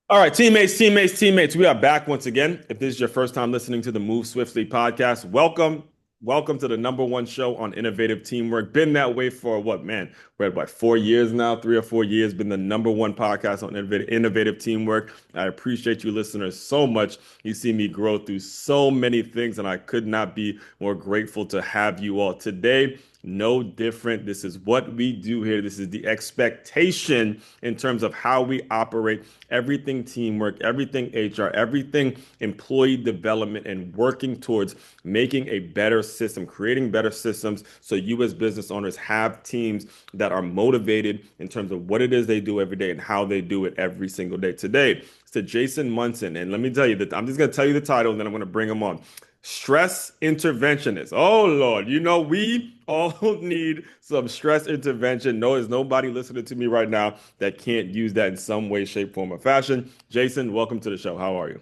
All right, teammates. We are back once again. If this is your first time listening to the Move Swiftly podcast, welcome. Welcome to the number one show on innovative teamwork. Been that way for what, man? We're at what, 4 years now, 3 or 4 years, been the number one podcast on innovative teamwork. I appreciate you listeners so much. You see me grow through so many things, and I could not be more grateful to have you all today. No different. This is what we do here. This is the expectation in terms of how we operate everything teamwork, everything HR, everything employee development, and working towards making a better system, creating better systems so you as business owners have teams that are motivated in terms of what it is they do every day and how they do it every single day. Today, it's to Jason Munson. And let me tell you that I'm just going to tell you the title and then I'm going to bring him on. Stress interventionist. Oh Lord, we all need some stress intervention. No, there's nobody listening to me right now that can't use that in some way, shape, form, or fashion. Jason, welcome to the show. How are you?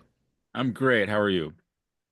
I'm great. How are you?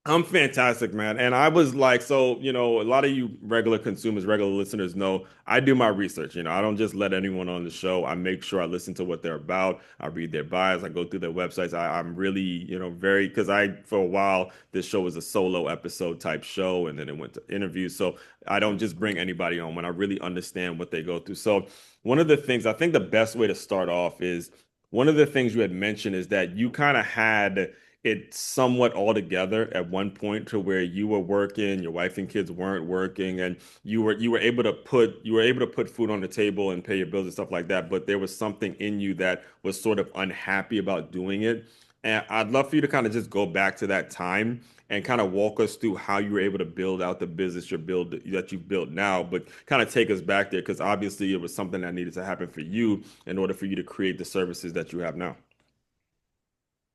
I'm fantastic, man. And I was like, so, a lot of you regular consumers, regular listeners know I do my research. I don't just let anyone on the show. I make sure I listen to what they're about. I read their bios. I go through their websites. I'm really, very, because for a while, this show was a solo episode type show and then it went to interviews. So I don't just bring anybody on when I really understand what they go through. So one of the things, I think the best way to start off is one of the things you had mentioned is that you kind of had it somewhat all together at one point to where you were working, your wife and kids weren't working, and you were able to put food on the table and pay your bills and stuff like that. But there was something in you that was sort of unhappy about doing it. And I'd love for you to kind of just go back to that time and kind of walk us through how you were able to build out the business that you've built now, but kind of take us back there because obviously it was something that needed to happen for you in order for you to create the services that you have now.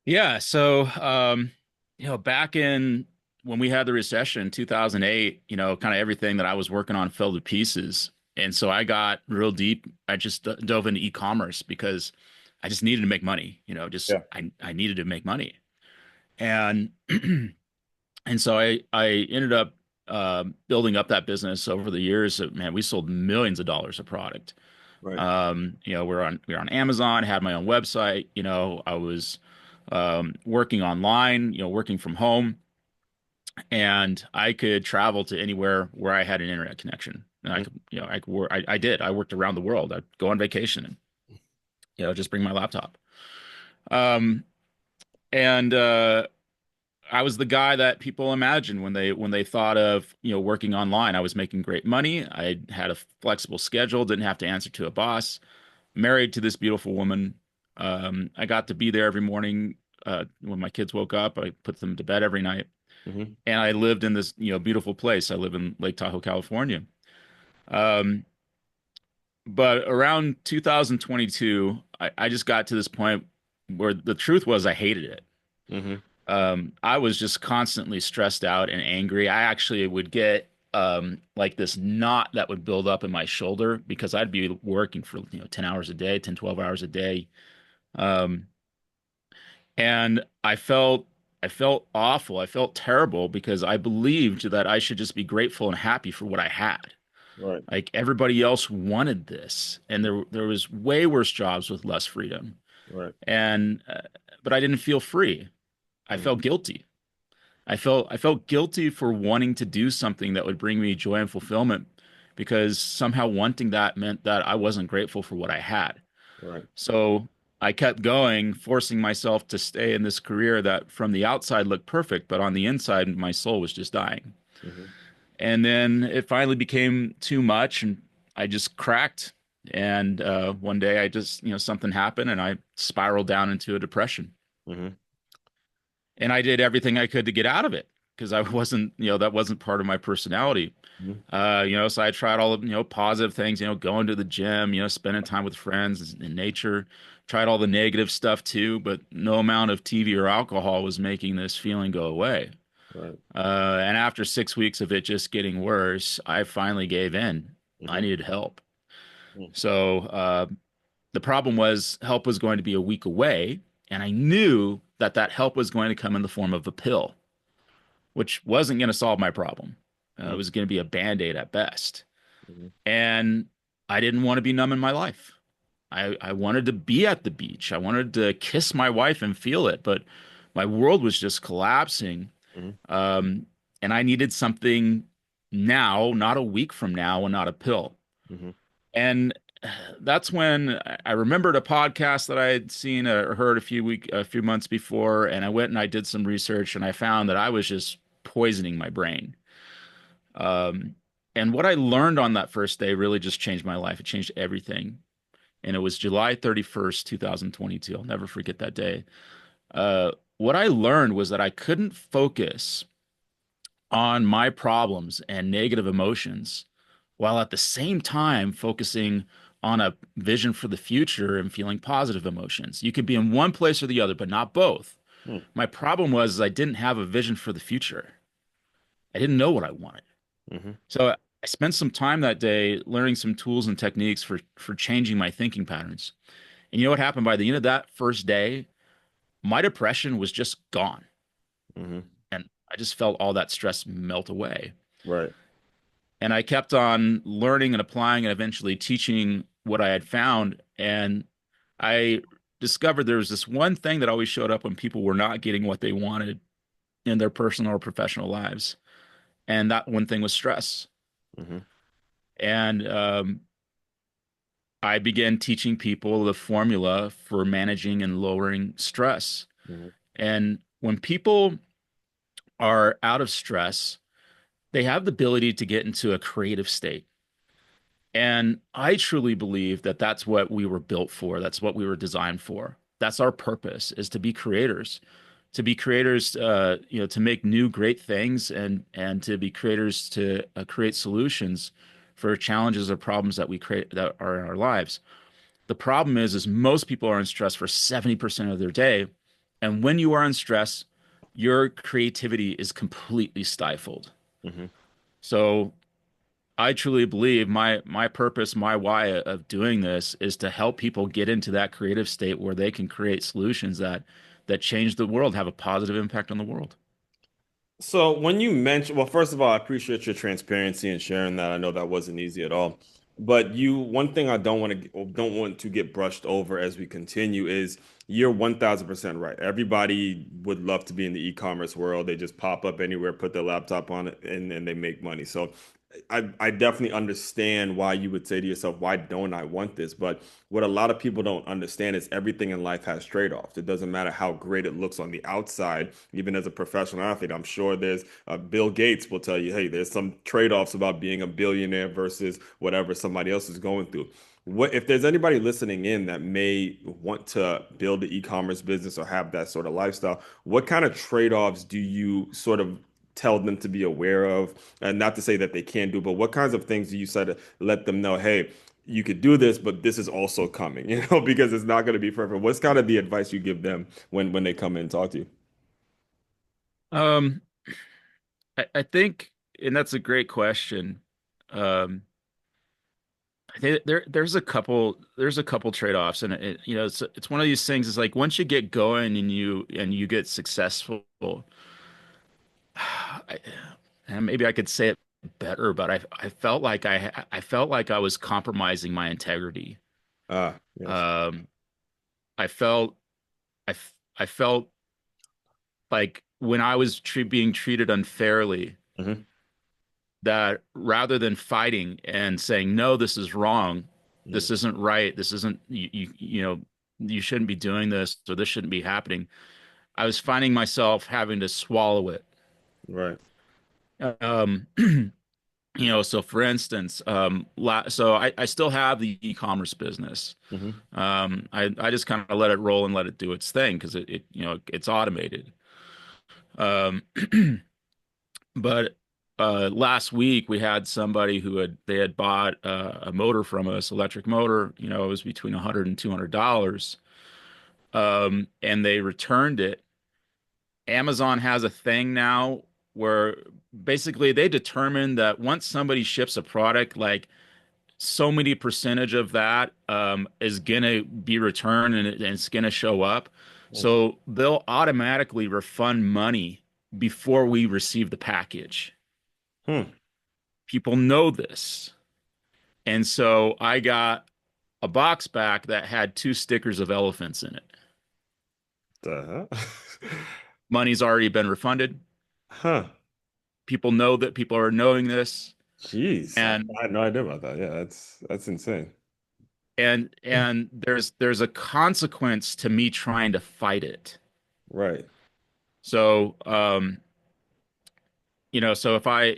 Yeah, so back in when we had the recession in 2008, kind of everything that I was working on fell to pieces. And so I got real deep. I just dove into e-commerce because I just needed to make money, just Yeah. I needed to make money. And and so I ended up building up that business over the years. Man, we sold millions of dollars of product. Right. We're on Amazon, had my own website, I was working online, working from home, and I could travel to anywhere where I had an internet connection. And I Mhm. could, I could work, I did. I worked around the world. I'd go on vacation and, just bring my laptop. Um, and I was the guy that people imagined when they thought of, working online. I was making great money. I had a flexible schedule, didn't have to answer to a boss, married to this beautiful woman. I got to be there every morning when my kids woke up. I put them to bed every night, Mhm. and I lived in this beautiful place. I live in Lake Tahoe, California. Um, but around 2022, I just got to this point where the truth was I hated it. Mhm. I was just constantly stressed out and angry. I actually would get like this knot that would build up in my shoulder because I'd be working for 10 hours a day, 10, 12 hours a day. Um, and I felt awful. I felt terrible because I believed that I should just be grateful and happy for what I had. Right. Like everybody else wanted this, and there was way worse jobs with less freedom. Right. And but I didn't feel free. I Mhm. felt guilty. I felt guilty for wanting to do something that would bring me joy and fulfillment because somehow wanting that meant that I wasn't grateful for what I had. Right. So I kept going, forcing myself to stay in this career that from the outside looked perfect, but on the inside, my soul was just dying. Mhm. And then it finally became too much, and I just cracked. And one day I just, something happened and I spiraled down into a depression. Mhm. And I did everything I could to get out of it because I wasn't, that wasn't part of my personality. Mhm. So I tried all the, positive things, going to the gym, spending time with friends in nature, tried all the negative stuff too, but no amount of TV or alcohol was making this feeling go away. Right. And after 6 weeks of it just getting worse, I finally gave in. I Mhm. needed help. Mhm. So the problem was help was going to be a week away, and I knew that that help was going to come in the form of a pill, which wasn't going to solve my problem. It Mhm. was going to be a band-aid at best. Mhm. And I didn't want to be numb in my life. I wanted to be at the beach. I wanted to kiss my wife and feel it, but my world was just collapsing. Hmm. Um, and I needed something now, not a week from now, and not a pill. Hmm. And that's when I remembered a podcast that I had seen or heard a few months before, and I went and I did some research, and I found that I was just poisoning my brain. Um, and what I learned on that first day really just changed my life. It changed everything. And it was July 31st, 2022. I'll never forget that day. What I learned was that I couldn't focus on my problems and negative emotions while at the same time focusing on a vision for the future and feeling positive emotions. You could be in one place or the other, but not both. Hmm. My problem was I didn't have a vision for the future. I didn't know what I wanted. Hmm. So I spent some time that day learning some tools and techniques for changing my thinking patterns. And you know what happened by the end of that first day? My depression was just gone. Hmm. And I just felt all that stress melt away. Right. And I kept on learning and applying and eventually teaching what I had found. And I discovered there was this one thing that always showed up when people were not getting what they wanted in their personal or professional lives. And that one thing was stress. Hmm. And I began teaching people the formula for managing and lowering stress. Hmm. And when people are out of stress, they have the ability to get into a creative state. And I truly believe that that's what we were built for. That's what we were designed for. That's our purpose is to be creators, to make new great things and to be creators to create solutions for challenges or problems that we create that are in our lives. The problem is most people are in stress for 70% of their day. And when you are in stress, your creativity is completely stifled. Hmm. So I truly believe my purpose, my why of doing this is to help people get into that creative state where they can create solutions that change the world, have a positive impact on the world. So when you mention, well, first of all, I appreciate your transparency and sharing that. I know that wasn't easy at all. But one thing I don't want to get brushed over as we continue is you're 1000% right. Everybody would love to be in the e-commerce world. They just pop up anywhere, put their laptop on it, and they make money. So I definitely understand why you would say to yourself, why don't I want this? But what a lot of people don't understand is everything in life has trade-offs. It doesn't matter how great it looks on the outside, even as a professional athlete. I'm sure there's Bill Gates will tell you, hey, there's some trade-offs about being a billionaire versus whatever somebody else is going through. What if there's anybody listening in that may want to build an e-commerce business or have that sort of lifestyle, what kind of trade-offs do you sort of tell them to be aware of? And not to say that they can't do, but what kinds of things do you say to let them know, hey, you could do this, but this is also coming, because it's not going to be perfect. What's kind of the advice you give them when they come in and talk to you? Um, I think, and that's a great question. Um, I think there's a couple trade-offs, and it's one of these things. Is like once you get going and you get successful, I, and maybe I could say it better, but I felt like I felt like I was compromising my integrity. Ah, yes. Um, I felt I felt like when I was being treated unfairly, Hmm. that rather than fighting and saying, no, this is wrong, Hmm. this isn't right, this isn't you shouldn't be doing this or this shouldn't be happening. I was finding myself having to swallow it. Right. Um, so for instance, so I still have the e-commerce business. Hmm. I just kind of let it roll and let it do its thing because it's automated. Um, but last week we had somebody they had bought a motor from us, electric motor. It was between 100 and $200, and they returned it. Amazon has a thing now where basically they determine that once somebody ships a product, like so many percentage of that is gonna be returned and it's gonna show up. So they'll automatically refund money before we receive the package. Hmm. People know this. And so I got a box back that had two stickers of elephants in it. The Money's already been refunded. Huh. People know that people are knowing this, Jeez. and I had no idea about that. Yeah, that's insane. and there's a consequence to me trying to fight it. Right. So so if I,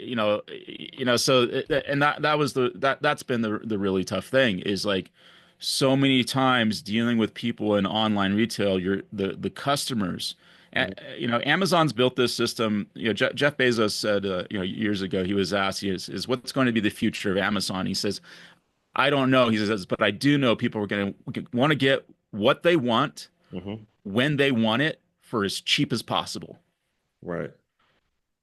so and that was that's been the really tough thing is like so many times dealing with people in online retail, you're the customers. Mhm. Amazon's built this system. Jeff Bezos said, years ago, he was asked, is what's going to be the future of Amazon? He says, I don't know. He says, but I do know people are going to want to get what they want Mhm. when they want it for as cheap as possible. Right.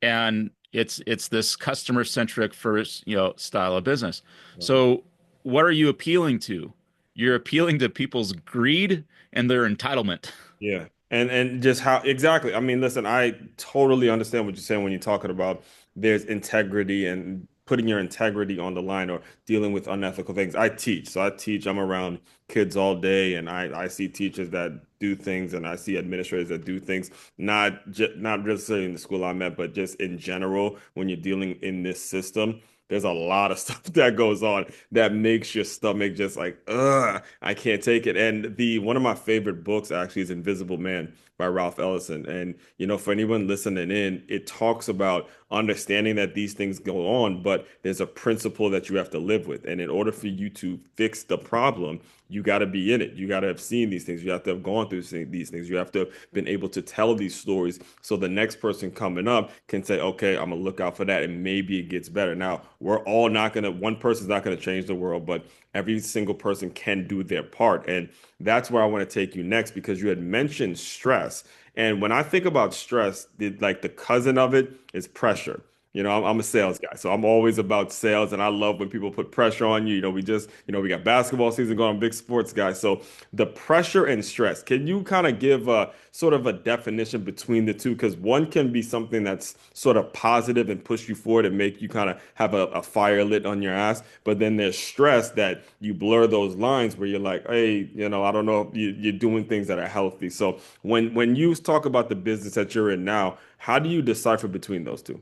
And it's this customer centric first style of business. Right. So what are you appealing to? You're appealing to people's greed and their entitlement. Yeah. And just how exactly. I mean, listen, I totally understand what you're saying when you're talking about there's integrity and putting your integrity on the line or dealing with unethical things. I teach. So I teach, I'm around kids all day and I see teachers that do things and I see administrators that do things, not necessarily in the school I'm at, but just in general, when you're dealing in this system. There's a lot of stuff that goes on that makes your stomach just like, ugh, I can't take it. And the one of my favorite books actually is Invisible Man by Ralph Ellison. And for anyone listening in, it talks about understanding that these things go on, but there's a principle that you have to live with. And in order for you to fix the problem, you got to be in it. You got to have seen these things. You have to have gone through these things. You have to have been able to tell these stories so the next person coming up can say, okay, I'm gonna look out for that and maybe it gets better. Now, we're all not gonna, one person's not gonna change the world, but every single person can do their part. And that's where I want to take you next because you had mentioned stress. And when I think about stress, like the cousin of it is pressure. I'm a sales guy, so I'm always about sales, and I love when people put pressure on you. We got basketball season going on, big sports guy. So the pressure and stress, can you kind of give a sort of a definition between the two? Because one can be something that's sort of positive and push you forward and make you kind of have a fire lit on your ass. But then there's stress that you blur those lines where you're like, hey, I don't know if you're doing things that are healthy. So when you talk about the business that you're in now, how do you decipher between those two?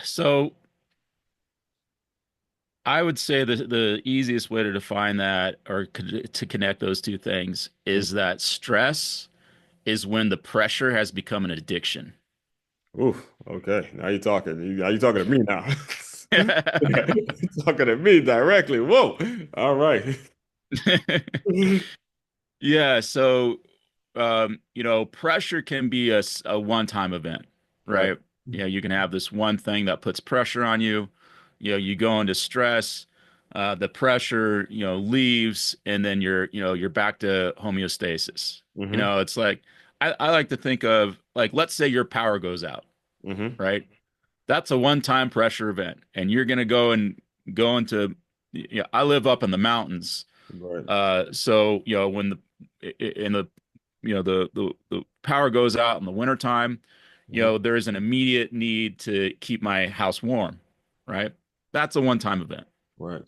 So I would say the easiest way to define that or to connect those two things is that stress is when the pressure has become an addiction. Ooh, okay. Now you're talking. Now you're talking to me now. You're talking to me directly. Whoa. All right. Yeah, so pressure can be a one-time event, Right. right? You can have this one thing that puts pressure on you. You go into stress, the pressure, leaves, and then you're back to homeostasis. Mm-hmm. It's like I like to think of like let's say your power goes out, Mm-hmm. right? That's a one-time pressure event, and you're gonna go into I live up in the mountains. Right. So when in the the power goes out in the wintertime, Mm-hmm. there is an immediate need to keep my house warm, right? That's a one-time event. Right.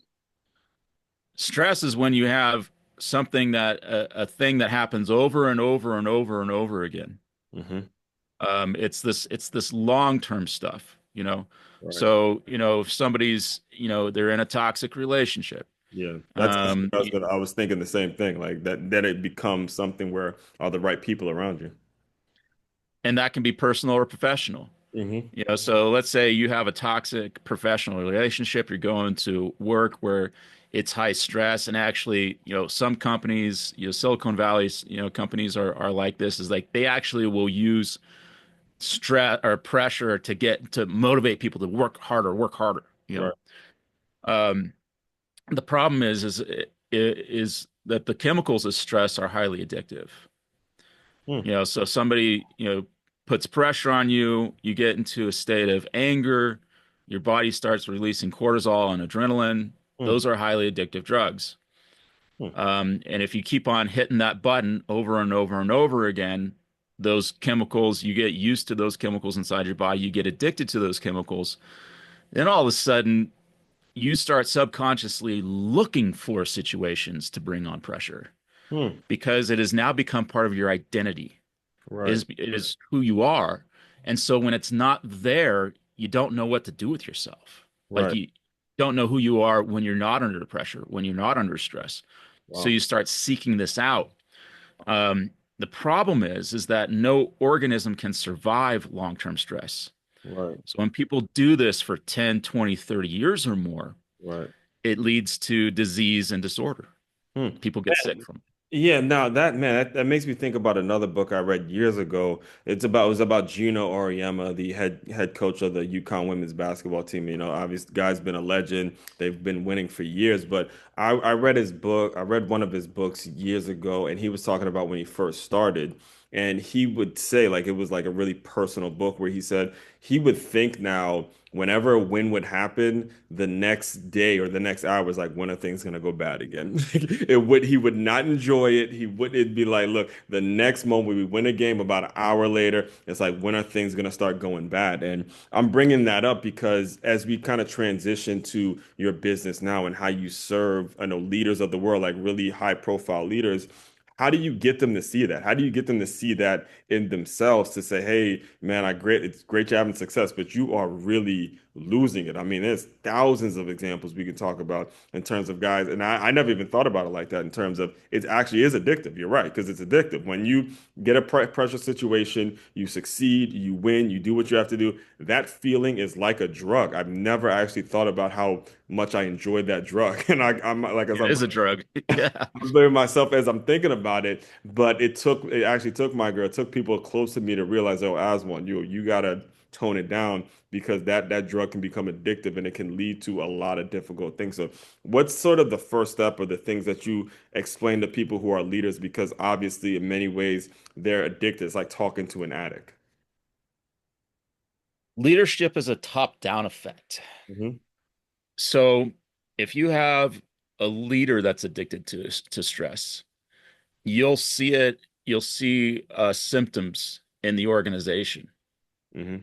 Stress is when you have something a thing that happens over and over and over and over again. Mm-hmm. It's this long-term stuff, Right. So, if somebody's, they're in a toxic relationship, Yeah. That's um, I was thinking the same thing. Like that it becomes something where are the right people around you. and that can be personal or professional. Mm-hmm. So let's say you have a toxic professional relationship, you're going to work where it's high stress, and actually, some companies, Silicon Valley's, companies are like this, is like they actually will use stress or pressure to motivate people to work harder. Right. Um, the problem is that the chemicals of stress are highly addictive. Hmm. So somebody, puts pressure on you, you get into a state of anger, your body starts releasing cortisol and adrenaline. Hmm. Those are highly addictive drugs. Hmm. And if you keep on hitting that button over and over and over again, those chemicals, you get used to those chemicals inside your body, you get addicted to those chemicals. Then all of a sudden, you start subconsciously looking for situations to bring on pressure Hmm. because it has now become part of your identity. Right. It is who you are. And so when it's not there, you don't know what to do with yourself. Like Right. you don't know who you are when you're not under the pressure, when you're not under stress. So Wow. you start seeking this out. Um, the problem is that no organism can survive long-term stress. Right. So when people do this for 10, 20, 30 years or more, Right. it leads to disease and disorder. Hmm. People get sick from it. Yeah, now that man, that makes me think about another book I read years ago. It was about Gino Auriemma, the head coach of the UConn women's basketball team. You know, obviously, guy's been a legend. They've been winning for years. But I read his book. I read one of his books years ago, and he was talking about when he first started. And he would say, like, it was like a really personal book where he said he would think now, whenever a win would happen, the next day or the next hour was like, when are things gonna go bad again? He would not enjoy it. It'd be like, look, the next moment we win a game, about an hour later, it's like, when are things gonna start going bad? And I'm bringing that up because as we kind of transition to your business now and how you serve, I know, leaders of the world, like really high profile leaders, how do you get them to see that? How do you get them to see that in themselves to say, hey, man, it's great you're having success, but you are really losing it. I mean, there's thousands of examples we can talk about in terms of guys, and I never even thought about it like that in terms of it actually is addictive. You're right, because it's addictive. When you get a pressure situation, you succeed, you win, you do what you have to do. That feeling is like a drug. I've never actually thought about how much I enjoyed that drug, and I'm like as It is a drug. Yeah. I'm blaming myself as I'm thinking about it, but it actually took my girl, it took people close to me to realize, oh, Aswan, you gotta tone it down because that drug can become addictive and it can lead to a lot of difficult things. So, what's sort of the first step or the things that you explain to people who are leaders? Because obviously, in many ways, they're addicted. It's like talking to an addict. Leadership is a top-down effect. Hmm. So if you have a leader that's addicted to stress, you'll see symptoms in the organization. Hmm.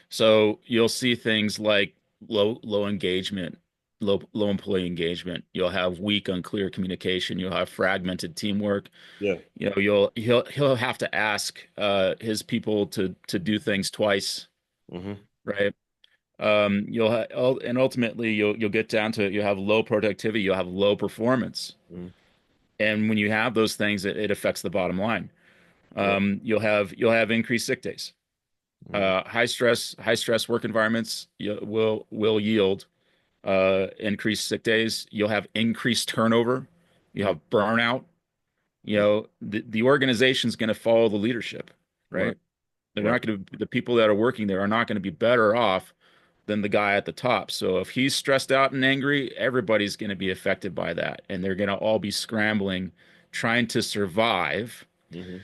So you'll see things like low engagement, low employee engagement. You'll have weak, unclear communication. You'll have fragmented teamwork. Yeah. You know, he'll have to ask his people to do things twice, Hmm. right? And ultimately you'll get down to you'll have low productivity, you'll have low performance. Hmm. And when you have those things, it affects the bottom line. Right. You'll have increased sick days. Hmm. High stress work environments will yield increased sick days. You'll have increased turnover. You Hmm. have burnout. You know, the organization's going to follow the leadership, Right. right? They're Right. not going to, the people that are working there are not going to be better off than the guy at the top. So if he's stressed out and angry, everybody's going to be affected by that. And they're going to all be scrambling, trying to survive. Hmm.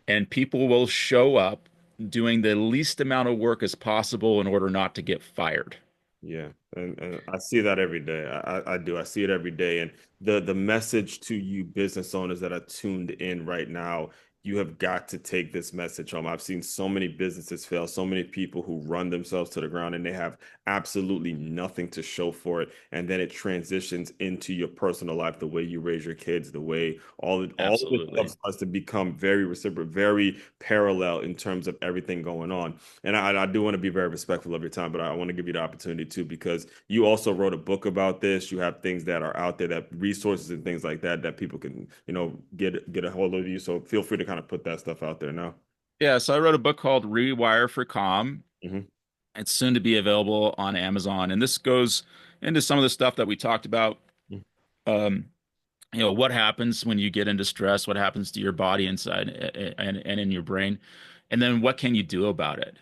And people will show up doing the least amount of work as possible in order not to get fired. Yeah, and I see that every day. I do. I see it every day. And the message to you business owners that are tuned in right now, you have got to take this message home. I've seen so many businesses fail, so many people who run themselves to the ground and they have absolutely nothing to show for it. And then it transitions into your personal life, the way you raise your kids, the way all of this stuff Absolutely. starts to become very reciprocal, very parallel in terms of everything going on. And I do want to be very respectful of your time, but I want to give you the opportunity too, because you also wrote a book about this. You have things that are out there, that resources and things like that that people can, get a hold of you. So feel free to kind of put that stuff out there now. Yeah, so I wrote a book called Rewire for Calm. Hmm. It's soon to be available on Amazon. And this goes into some of the stuff that we talked about. Um, what happens when you get into stress, what happens to your body inside and in your brain, and then what can you do about it.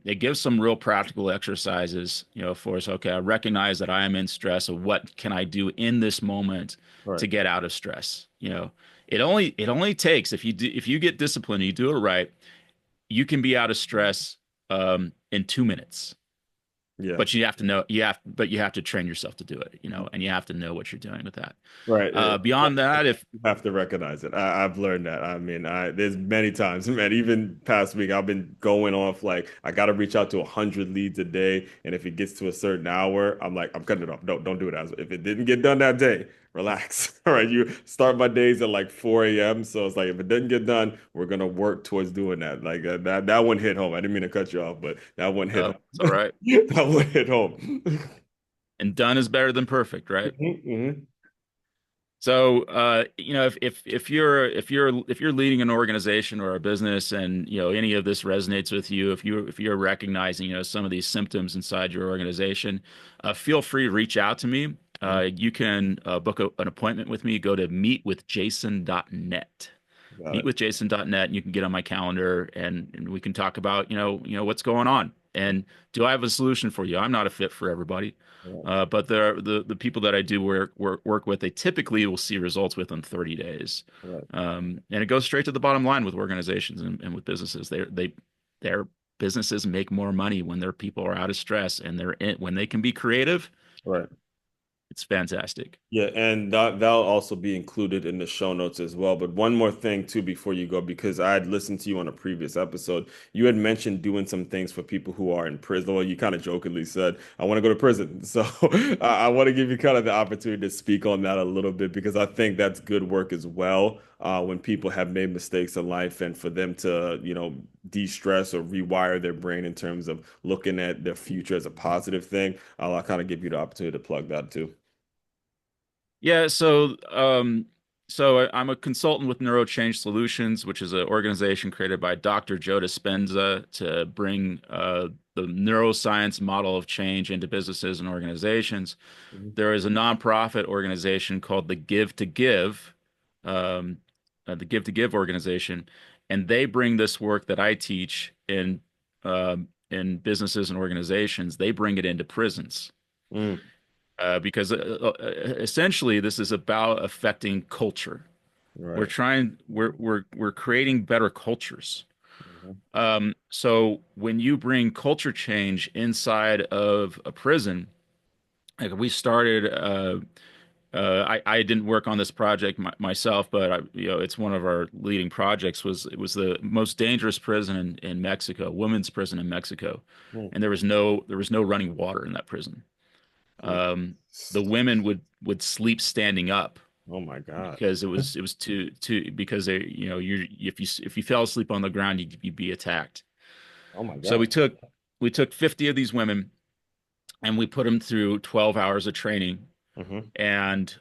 It gives some real practical exercises, for us. Okay, I recognize that I am in stress, so what can I do in this moment Right. to get out of stress? It only takes, if you get disciplined, you do it right, you can be out of stress in 2 minutes. Yeah. But you have to train yourself to do it, and you have to know what you're doing with that. Right. Beyond that, if You have to recognize it. I've learned that. I mean, there's many times, man, even past week, I've been going off like I got to reach out to 100 leads a day. And if it gets to a certain hour, I'm like, I'm cutting it off. Don't do it. If it didn't get done that day, relax. All right. You start my days at like 4 a.m. So it's like, if it didn't get done, we're going to work towards doing that. Like that one hit home. I didn't mean to cut you off, but that one hit home. it's all right, That one hit home. and done is better than perfect, right? Hmm. So, if you're leading an organization or a business, and any of this resonates with you, if you're recognizing some of these symptoms inside your organization, feel free to reach out to me. Hmm. You can book an appointment with me. Go to meetwithjason.net. Got it. Meetwithjason.net, and you can get on my calendar, and we can talk about what's going on, and do I have a solution for you? I'm not a fit for everybody. Yeah. But the people that I do work with, they typically will see results within 30 days. Right. And it goes straight to the bottom line with organizations and with businesses. Their businesses make more money when their people are out of stress, and when they can be creative. Right. It's fantastic. Yeah, and that'll also be included in the show notes as well. But one more thing too before you go, because I had listened to you on a previous episode. You had mentioned doing some things for people who are in prison. Well, you kind of jokingly said, "I want to go to prison." So I want to give you kind of the opportunity to speak on that a little bit because I think that's good work as well. When people have made mistakes in life, and for them to, de-stress or rewire their brain in terms of looking at their future as a positive thing, I'll kind of give you the opportunity to plug that too. Yeah, so I'm a consultant with NeuroChange Solutions, which is an organization created by Dr. Joe Dispenza to bring the neuroscience model of change into businesses and organizations. Mhm. There is a nonprofit organization called the Give to Give organization, and they bring this work that I teach in businesses and organizations. They bring it into prisons Mm, because essentially this is about affecting culture. right. We're creating better cultures. Mhm. So when you bring culture change inside of a prison, like we started, I didn't work on this project myself, but it's one of our leading projects. It was the most dangerous prison in Mexico, women's prison in Mexico, Mm, and there was no running water in that prison. mm. The women would sleep standing up Oh my God. because it was too because you if you fell asleep on the ground, you'd be attacked. Oh my So God. we took 50 of these women, and we put them through 12 hours of training, Hmm. and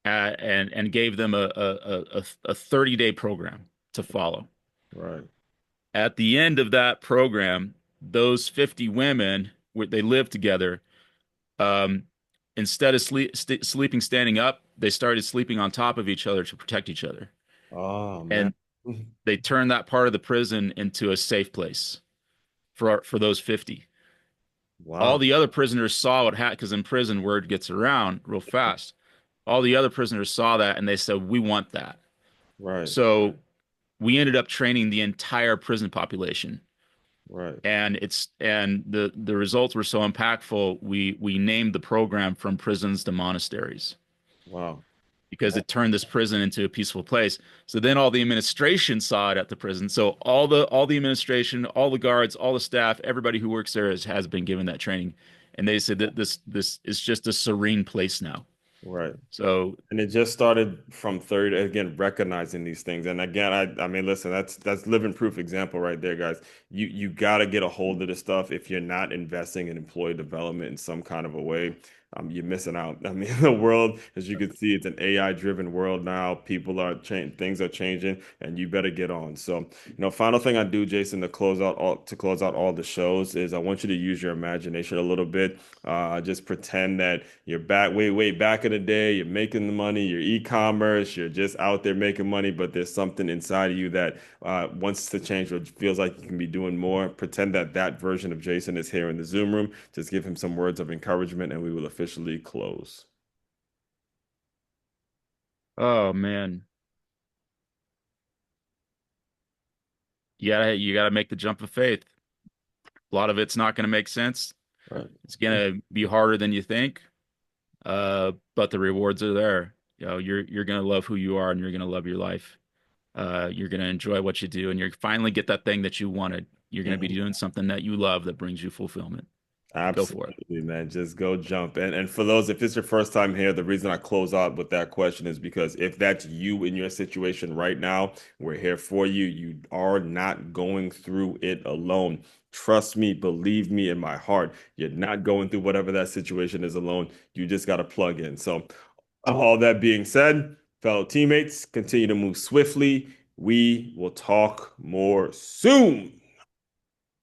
and gave them a 30-day program to follow. Right. At the end of that program, those 50 women, they lived together. Um, Instead of sleeping standing up, they started sleeping on top of each other to protect each other. Oh man. And they turned that part of the prison into a safe place for those 50. All Wow. the other prisoners saw what happened, because in prison word gets around real fast. All the other prisoners saw that, and they said, "We want that." Right. So we ended up training the entire prison population, Right. and the results were so impactful. We named the program From Prisons to Monasteries, Wow. because it turned this prison into a peaceful place. So then all the administration saw it at the prison. So all the administration, all the guards, all the staff, everybody who works there has been given that training, and they said that this is just a serene place now. Right. So And it just started from third, again, recognizing these things. And again, I mean, listen, that's living proof example right there, guys. You got to get a hold of this stuff. If you're not investing in employee development in some kind of a way, you're missing out. I mean, the world, as you can see, it's an AI driven world now. People are changing, things are changing, and you better get on. So, final thing I do, Jason, to close out all the shows is I want you to use your imagination a little bit. Just pretend that you're back, way back in the day. You're making the money. You're e-commerce. You're just out there making money, but there's something inside of you that wants to change or feels like you can be doing more. Pretend that that version of Jason is here in the Zoom room. Just give him some words of encouragement, and we will officially close. oh man, you gotta make the jump of faith. A lot of it's not going to make sense. Right. It's going to be harder than you think. But the rewards are there. You're going to love who you are and you're going to love your life. You're going to enjoy what you do and you're finally get that thing that you wanted. You're going to be Mhm. doing something that you love that brings you fulfillment. Go for it. Absolutely, man. Just go jump. And for those, if it's your first time here, the reason I close out with that question is because if that's you in your situation right now, we're here for you. You are not going through it alone. Trust me, believe me in my heart. You're not going through whatever that situation is alone. You just got to plug in. So, all that being said, fellow teammates, continue to move swiftly. We will talk more soon.